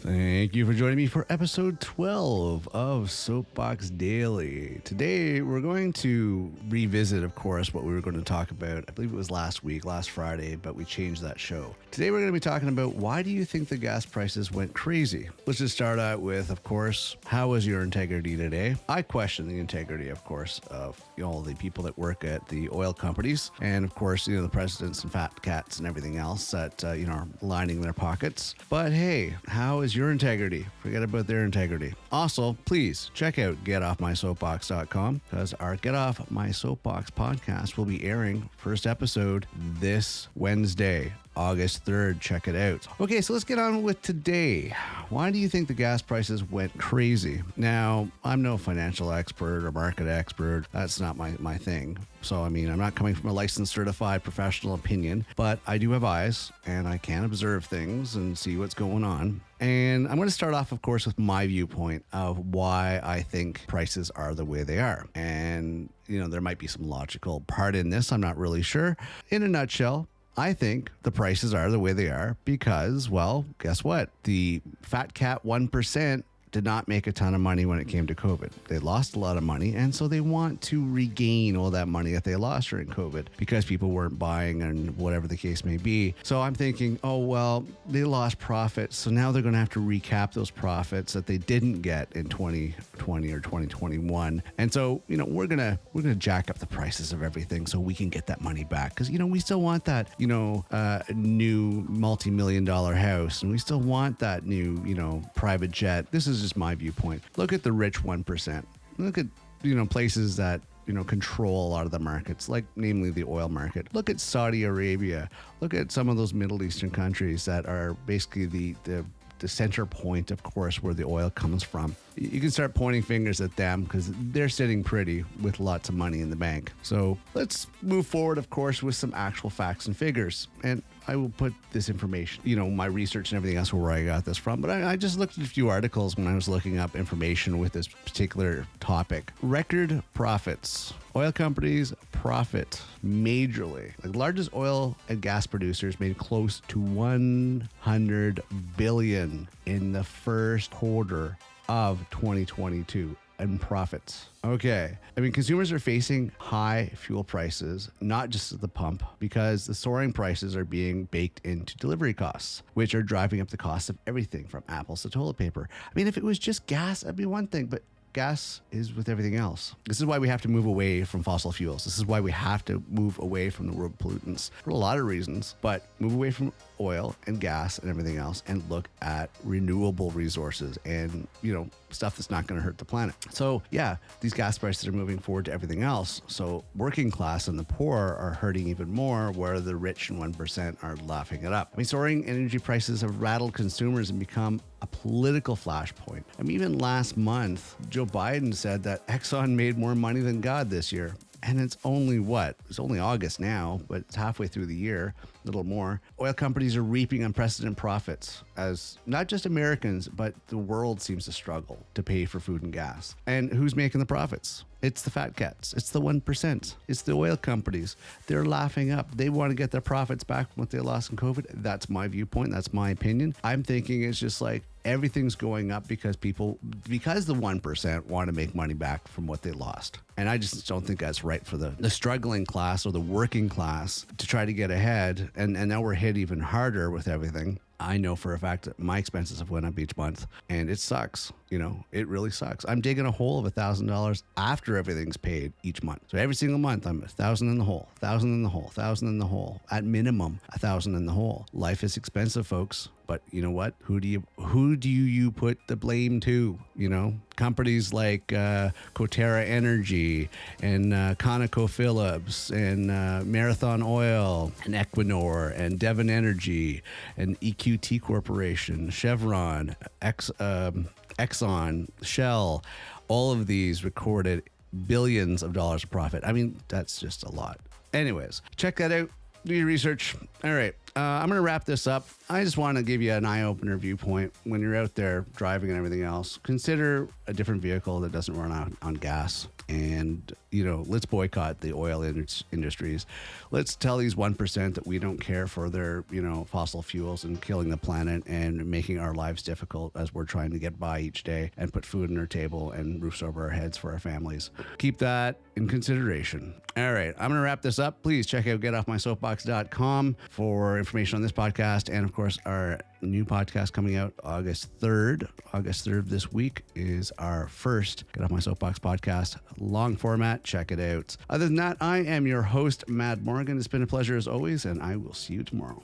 Thank you for joining me for episode 12 of Soapbox Daily. Today, we're going to revisit, of course, what we were going to talk about. I believe it was last Friday, but we changed that show. Today, we're going to be talking about why do you think the gas prices went crazy? Let's just start out with, of course, how was your integrity today? I question the integrity, of course, of all the people that work at the oil companies and, of course, the presidents and fat cats and everything else that, are lining their pockets. But hey, how is your integrity? Forget about their integrity. Also, please check out getoffmysoapbox.com because our Get Off My Soapbox podcast will be airing first episode this Wednesday, August 3rd. Check it out. Okay, so let's get on with today. Why do you think the gas prices went crazy? Now, I'm no financial expert or market expert. That's not my thing. So, I'm not coming from a licensed, certified professional opinion, but I do have eyes and I can observe things and see what's going on. And I'm going to start off, of course, with my viewpoint of why I think prices are the way they are. And, there might be some logical part in this. I'm not really sure. In a nutshell, I think the prices are the way they are because, well, guess what? The fat cat 1% did not make a ton of money when it came to COVID. They lost a lot of money, and so they want to regain all that money that they lost during COVID because people weren't buying and whatever the case may be. So I'm thinking, oh, well, they lost profits, so now they're going to have to recap those profits that they didn't get in 2020 or 2021. And so, we're gonna jack up the prices of everything so we can get that money back because, we still want that, new multi-million-dollar house, and we still want that new, private jet. This is just my viewpoint. Look at the rich 1%. Look at, places that, control a lot of the markets, like namely the oil market. Look at Saudi Arabia. Look at some of those Middle Eastern countries that are basically the center point, of course, where the oil comes from. You can start pointing fingers at them because they're sitting pretty with lots of money in the bank. So let's move forward, of course, with some actual facts and figures. And I will put this information, my research and everything else where I got this from. But I just looked at a few articles when I was looking up information with this particular topic. Record profits. Oil companies profit majorly. The largest oil and gas producers made close to $100 billion in the first quarter of 2022 in profits. Okay. Consumers are facing high fuel prices, not just at the pump, because the soaring prices are being baked into delivery costs, which are driving up the cost of everything from apples to toilet paper. If it was just gas, that'd be one thing, but gas is with everything else. This is why we have to move away from fossil fuels. This is why we have to move away from the world pollutants for a lot of reasons, but move away from oil and gas and everything else and look at renewable resources and, stuff that's not going to hurt the planet. So yeah, these gas prices are moving forward to everything else. So working class and the poor are hurting even more, where the rich and 1% are laughing it up. Soaring energy prices have rattled consumers and become a political flashpoint. Even last month, Joe Biden said that Exxon made more money than God this year. And it's only It's only August now, but it's halfway through the year, a little more. Oil companies are reaping unprecedented profits as not just Americans, but the world seems to struggle to pay for food and gas. And who's making the profits? It's the fat cats. It's the 1%. It's the oil companies. They're laughing up. They want to get their profits back from what they lost in COVID. That's my viewpoint. That's my opinion. I'm thinking it's just like everything's going up because the 1% want to make money back from what they lost. And I just don't think that's right for the struggling class or the working class to try to get ahead. And now we're hit even harder with everything. I know for a fact that my expenses have went up each month and it sucks. It really sucks. I'm digging a hole of $1,000 after everything's paid each month. So every single month I'm 1,000 in the hole, 1,000 in the hole, 1,000 in the hole, at minimum 1,000 in the hole. Life is expensive, folks. But you know what? Who do you put the blame to? Companies like Coterra Energy and ConocoPhillips and Marathon Oil and Equinor and Devon Energy and EQT Corporation, Chevron, Exxon, Shell, all of these recorded billions of dollars of profit. That's just a lot. Anyways, check that out. Do your research. All right. I'm going to wrap this up. I just want to give you an eye-opener viewpoint. When you're out there driving and everything else, consider a different vehicle that doesn't run on gas. And, let's boycott the oil industries. Let's tell these 1% that we don't care for their, fossil fuels and killing the planet and making our lives difficult as we're trying to get by each day and put food on our table and roofs over our heads for our families. Keep that in consideration. All right, I'm going to wrap this up. Please check out getoffmysoapbox.com for information on this podcast. And of course, our new podcast coming out August 3rd. August 3rd this week is our first Get Off My Soapbox podcast. Long format. Check it out. Other than that, I am your host, Matt Morgan. It's been a pleasure as always, and I will see you tomorrow.